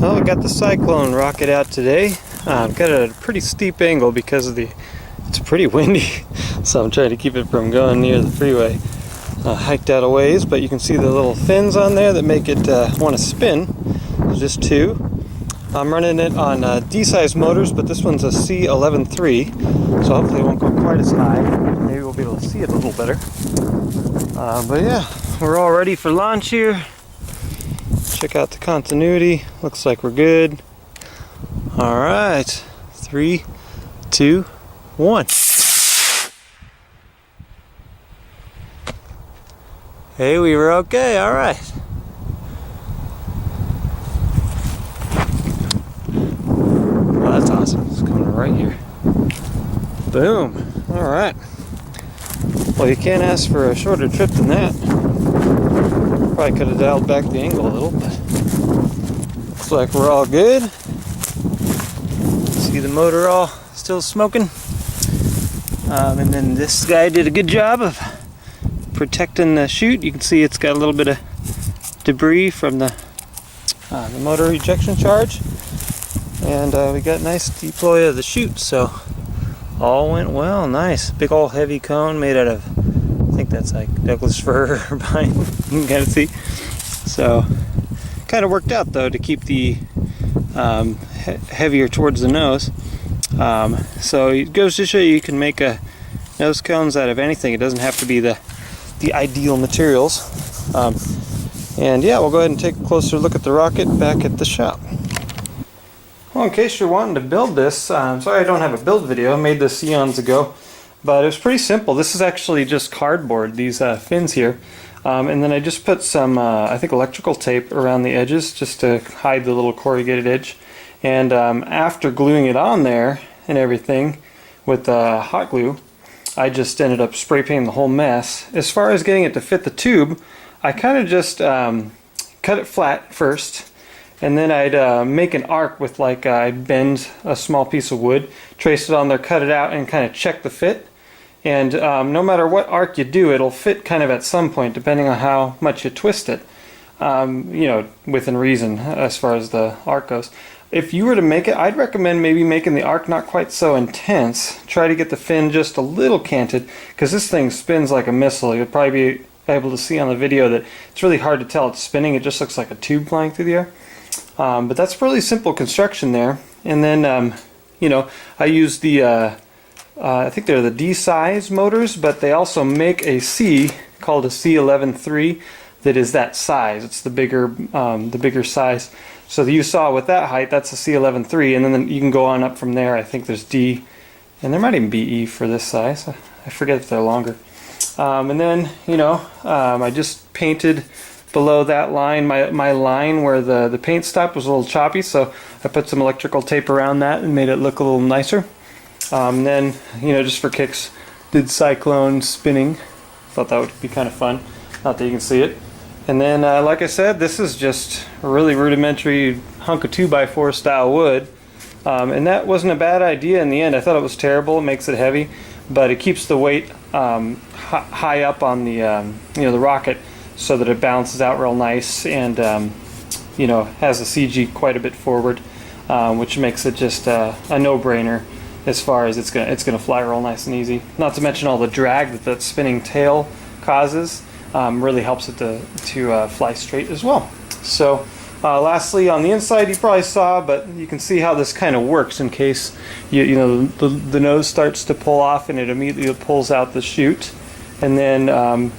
Well, we got the Cyclone rocket out today. Got it at a pretty steep angle because of it's pretty windy, so I'm trying to keep it from going near the freeway. Hiked out a ways, but you can see the little fins on there that make it want to spin. There's just two. I'm running it on D-size motors, but this one's a C11.3, so hopefully it won't go quite as high. Maybe we'll be able to see it a little better. But yeah, we're all ready for launch here. Check out the continuity. Looks like we're good. All right, 3, 2, 1. Hey, we were okay. All right. Oh, that's awesome. It's coming right here. Boom. All right. Well, you can't ask for a shorter trip than that. Probably could have dialed back the angle a little, but looks like we're all good. See the motor all still smoking. And then this guy did a good job of protecting the chute. You can see it's got a little bit of debris from the motor ejection charge. And we got nice deploy of the chute, so all went well. Nice. Big old heavy cone made out of, I think that's like Douglas fir or pine. You can kind of see. So, kind of worked out though to keep the heavier towards the nose. So it goes to show you can make nose cones out of anything. It doesn't have to be the ideal materials. And yeah, we'll go ahead and take a closer look at the rocket back at the shop. Well, in case you're wanting to build this, sorry I don't have a build video. I made this eons ago, but it was pretty simple. This is actually just cardboard, these fins here. And then I just put some, I think, electrical tape around the edges just to hide the little corrugated edge. And after gluing it on there and everything with hot glue, I just ended up spray painting the whole mess. As far as getting it to fit the tube, I kind of just cut it flat first. And then I'd make an arc with, like, I'd bend a small piece of wood, trace it on there, cut it out, and kind of check the fit. And no matter what arc you do, it'll fit kind of at some point, depending on how much you twist it. You know, within reason, as far as the arc goes. If you were to make it, I'd recommend maybe making the arc not quite so intense. Try to get the fin just a little canted, because this thing spins like a missile. You'll probably be able to see on the video that it's really hard to tell it's spinning. It just looks like a tube flying through the air. But that's really simple construction there. And then, you know, I use the, I think they're the D-size motors, but they also make a C called a C11.3 that is that size. It's the bigger size. So you saw with that height, that's a C11.3, and then you can go on up from there. I think there's D, and there might even be E for this size. I forget if they're longer. And then, you know, I just painted below that line, my line where the paint stopped was a little choppy, so I put some electrical tape around that and made it look a little nicer. And then, you know, just for kicks, did Cyclone spinning. Thought that would be kind of fun. Not that you can see it. And then, like I said, this is just a really rudimentary hunk of 2x4 style wood. And that wasn't a bad idea in the end. I thought it was terrible. It makes it heavy, but it keeps the weight high up on the you know, the rocket, so that it balances out real nice and you know, has the CG quite a bit forward, which makes it just a no-brainer as far as it's gonna fly real nice and easy. Not to mention all the drag that spinning tail causes really helps it to fly straight as well. So lastly, on the inside, you probably saw, but you can see how this kind of works in case you know the nose starts to pull off and it immediately pulls out the chute, and then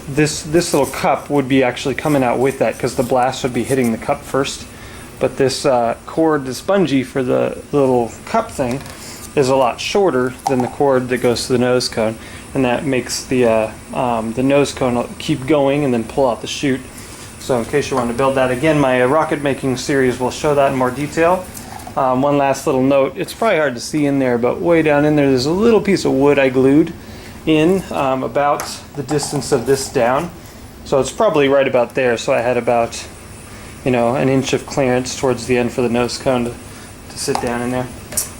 this little cup would be actually coming out with that, because the blast would be hitting the cup first. But this cord, this bungee for the little cup thing, is a lot shorter than the cord that goes to the nose cone, and that makes the nose cone keep going and then pull out the chute. So in case you want to build that, again, my rocket making series will show that in more detail. One last little note, it's probably hard to see in there, but way down in there, there's a little piece of wood I glued in about the distance of this down. So it's probably right about there, so I had about, you know, an inch of clearance towards the end for the nose cone to sit down in there.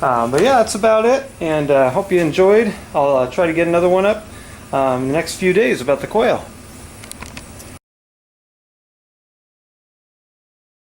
But yeah, that's about it, and hope you enjoyed. I'll try to get another one up in the next few days about the quail.